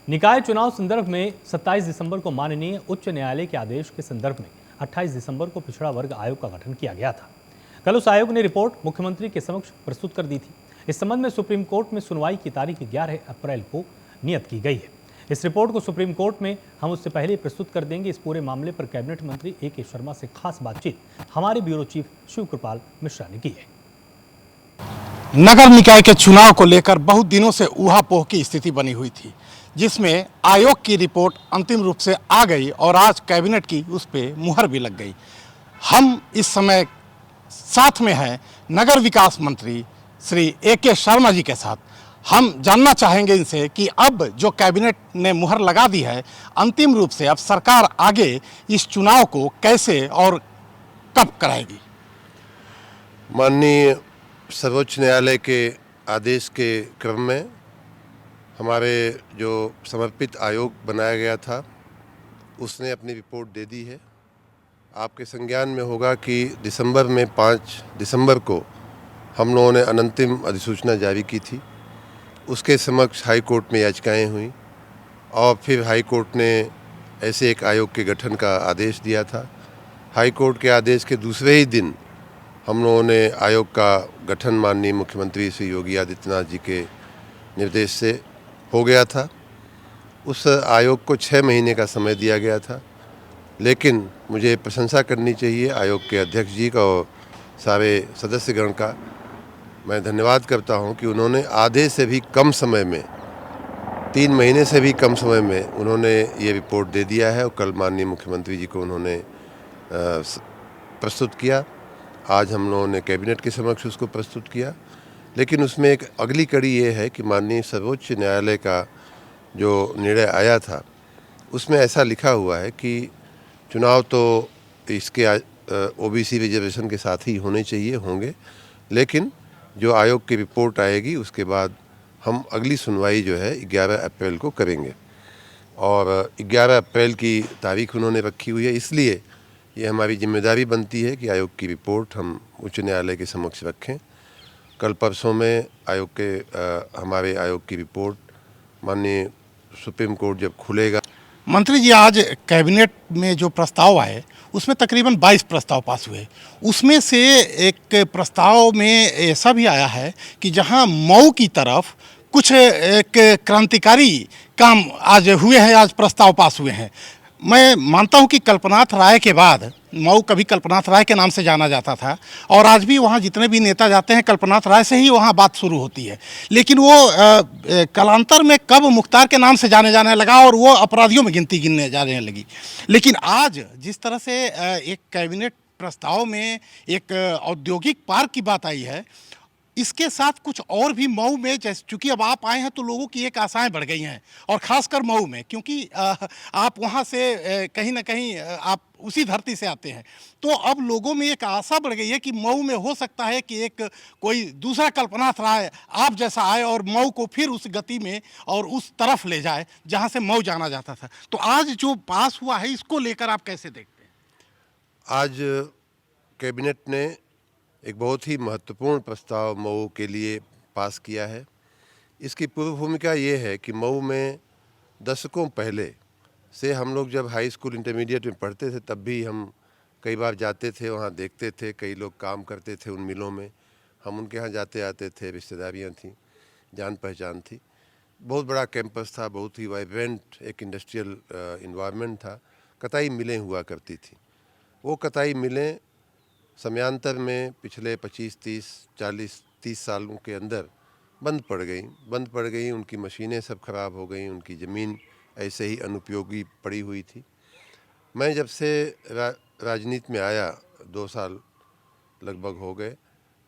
निकाय चुनाव संदर्भ में 27 दिसंबर को माननीय उच्च न्यायालय के आदेश के संदर्भ में 28 दिसंबर को पिछड़ा वर्ग आयोग का गठन किया गया था। कल उस आयोग ने रिपोर्ट मुख्यमंत्री के समक्ष प्रस्तुत कर दी थी। इस संबंध में सुप्रीम कोर्ट में सुनवाई की तारीख 11 अप्रैल को नियत की गई है। इस रिपोर्ट को सुप्रीम कोर्ट में हम उससे पहले प्रस्तुत कर देंगे। इस पूरे मामले पर कैबिनेट मंत्री ए.के. शर्मा से खास बातचीत हमारे ब्यूरो चीफ शिवकृपाल मिश्रा ने की है। नगर निकाय के चुनाव को लेकर बहुत दिनों से ऊहापोह की स्थिति बनी हुई थी, जिसमें आयोग की रिपोर्ट अंतिम रूप से आ गई और आज कैबिनेट की उस पर मुहर भी लग गई। हम इस समय साथ में हैं नगर विकास मंत्री श्री ए.के. शर्मा जी के साथ। हम जानना चाहेंगे इनसे कि अब जो कैबिनेट ने मुहर लगा दी है, अंतिम रूप से अब सरकार आगे इस चुनाव को कैसे और कब कराएगी। माननीय सर्वोच्च न्यायालय के आदेश के क्रम में हमारे जो समर्पित आयोग बनाया गया था उसने अपनी रिपोर्ट दे दी है। आपके संज्ञान में होगा कि दिसंबर में 5 दिसंबर को हम लोगों ने अनंतिम अधिसूचना जारी की थी। उसके समक्ष हाई कोर्ट में याचिकाएं हुई और फिर हाई कोर्ट ने ऐसे एक आयोग के गठन का आदेश दिया था। हाई कोर्ट के आदेश के दूसरे ही दिन हम लोगों ने आयोग का गठन माननीय मुख्यमंत्री श्री योगी आदित्यनाथ जी के निर्देश से हो गया था। उस आयोग को 6 महीने का समय दिया गया था, लेकिन मुझे प्रशंसा करनी चाहिए आयोग के अध्यक्ष जी का और सारे सदस्यगण का। मैं धन्यवाद करता हूं कि उन्होंने आधे से भी कम समय में, 3 महीने से भी कम समय में उन्होंने ये रिपोर्ट दे दिया है और कल माननीय मुख्यमंत्री जी को उन्होंने प्रस्तुत किया। आज हम लोगों ने कैबिनेट के समक्ष उसको प्रस्तुत किया, लेकिन उसमें एक अगली कड़ी ये है कि माननीय सर्वोच्च न्यायालय का जो निर्णय आया था उसमें ऐसा लिखा हुआ है कि चुनाव तो इसके ओबीसी रिजर्वेशन के साथ ही होने चाहिए, होंगे, लेकिन जो आयोग की रिपोर्ट आएगी उसके बाद हम अगली सुनवाई जो है 11 अप्रैल को करेंगे और 11 अप्रैल की तारीख उन्होंने रखी हुई है। इसलिए ये हमारी जिम्मेदारी बनती है कि आयोग की रिपोर्ट हम उच्च न्यायालय के समक्ष रखें। कल परसों में हमारे आयोग की रिपोर्ट माननीय सुप्रीम कोर्ट जब खुलेगा। मंत्री जी, आज कैबिनेट में जो प्रस्ताव आए उसमें तकरीबन 22 प्रस्ताव पास हुए। उसमें से एक प्रस्ताव में ऐसा भी आया है कि जहां मऊ की तरफ कुछ एक क्रांतिकारी काम आज हुए हैं, आज प्रस्ताव पास हुए हैं। मैं मानता हूं कि कल्पनाथ राय के बाद मऊ कभी कल्पनाथ राय के नाम से जाना जाता था और आज भी वहां जितने भी नेता जाते हैं कल्पनाथ राय से ही वहां बात शुरू होती है, लेकिन वो कालांतर में कब मुख्तार के नाम से जाने लगा और वो अपराधियों में गिनने जाने लगी। लेकिन आज जिस तरह से एक कैबिनेट प्रस्ताव में एक औद्योगिक पार्क की बात आई है, इसके साथ कुछ और भी मऊ में, जैसे चूंकि अब आप आए हैं तो लोगों की एक आशाएं बढ़ गई हैं, और ख़ासकर मऊ में, क्योंकि आप वहां से कहीं ना कहीं आप उसी धरती से आते हैं, तो अब लोगों में एक आशा बढ़ गई है कि मऊ में हो सकता है कि एक कोई दूसरा कल्पनाथ राय आप जैसा आए और मऊ को फिर उस गति में और उस तरफ ले जाए जहां से मऊ जाना जाता था। तो आज जो पास हुआ है इसको लेकर आप कैसे देखते हैं? आज कैबिनेट ने एक बहुत ही महत्वपूर्ण प्रस्ताव मऊ के लिए पास किया है। इसकी पूर्व भूमिका ये है कि मऊ में दशकों पहले से हम लोग जब हाई स्कूल इंटरमीडिएट में पढ़ते थे तब भी हम कई बार जाते थे, वहाँ देखते थे कई लोग काम करते थे उन मिलों में। हम उनके यहाँ जाते आते थे, रिश्तेदारियाँ थीं, जान पहचान थी। बहुत बड़ा कैंपस था, बहुत ही वाइब्रेंट एक इंडस्ट्रियल इन्वायरमेंट था। कताई मिलें हुआ करती थी। वो कताई मिलें समयांतर में पिछले 25, 30, 40, 30 सालों के अंदर बंद पड़ गई। उनकी मशीनें सब खराब हो गई, उनकी ज़मीन ऐसे ही अनुपयोगी पड़ी हुई थी। मैं जब से राजनीति में आया, 2 साल लगभग हो गए,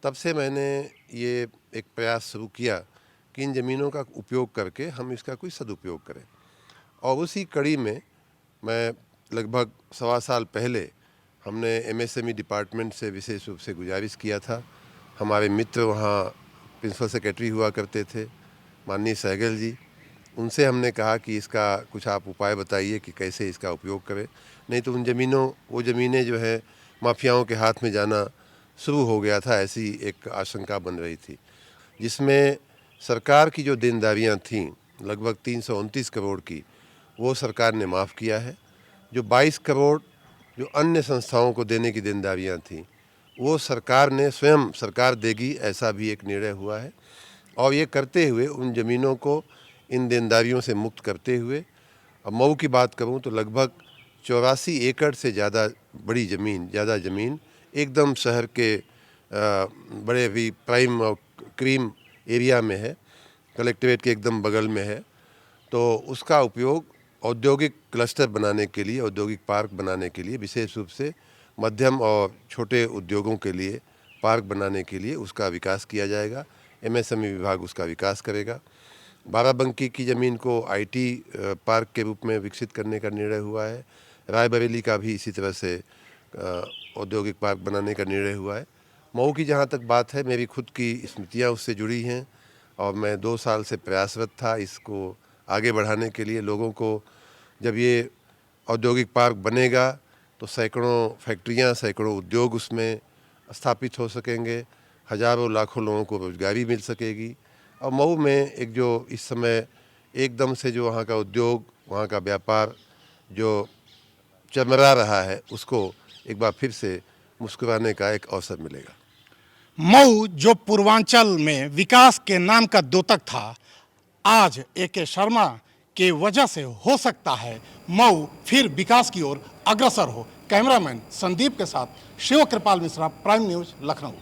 तब से मैंने ये एक प्रयास शुरू किया कि इन ज़मीनों का उपयोग करके हम इसका कोई सदुपयोग करें। और उसी कड़ी में मैं लगभग 1.25 साल पहले हमने एमएसएमई डिपार्टमेंट से विशेष रूप से गुजारिश किया था। हमारे मित्र वहाँ प्रिंसिपल सेक्रेटरी हुआ करते थे, माननीय सहगल जी, उनसे हमने कहा कि इसका कुछ आप उपाय बताइए कि कैसे इसका उपयोग करें, नहीं तो वो ज़मीनें जो है माफियाओं के हाथ में जाना शुरू हो गया था, ऐसी एक आशंका बन रही थी, जिसमें सरकार की जो देनदारियाँ थीं लगभग 329 करोड़ की, वो सरकार ने माफ़ किया है। जो 22 करोड़ जो अन्य संस्थाओं को देने की देनदारियां थीं, वो सरकार ने स्वयं सरकार देगी, ऐसा भी एक निर्णय हुआ है। और ये करते हुए उन ज़मीनों को इन देनदारियों से मुक्त करते हुए, अब मऊ की बात करूं तो लगभग 84 एकड़ से ज़्यादा बड़ी ज़मीन एकदम शहर के बड़े भी प्राइम और क्रीम एरिया में है, कलेक्ट्रेट के एकदम बगल में है। तो उसका उपयोग औद्योगिक क्लस्टर बनाने के लिए, औद्योगिक पार्क बनाने के लिए, विशेष रूप से मध्यम और छोटे उद्योगों के लिए पार्क बनाने के लिए उसका विकास किया जाएगा। एमएसएमई विभाग उसका विकास करेगा। बाराबंकी की ज़मीन को आईटी पार्क के रूप में विकसित करने का निर्णय हुआ है। रायबरेली का भी इसी तरह से औद्योगिक पार्क बनाने का निर्णय हुआ है। मऊ की जहाँ तक बात है, मेरी खुद की स्मृतियाँ उससे जुड़ी हैं और मैं 2 साल से प्रयासरत था इसको आगे बढ़ाने के लिए। लोगों को जब ये औद्योगिक पार्क बनेगा तो सैकड़ों फैक्ट्रियाँ, सैकड़ों उद्योग उसमें स्थापित हो सकेंगे, हज़ारों लाखों लोगों को रोजगारी मिल सकेगी। और मऊ में एक जो इस समय एकदम से जो वहाँ का उद्योग, वहाँ का व्यापार जो चरमरा रहा है, उसको एक बार फिर से मुस्कुराने का एक अवसर मिलेगा। मऊ जो पूर्वांचल में विकास के नाम का द्योतक था, आज ए.के. शर्मा के वजह से हो सकता है मऊ फिर विकास की ओर अग्रसर हो। कैमरामैन संदीप के साथ शिव कृपाल मिश्रा, प्राइम न्यूज़, लखनऊ।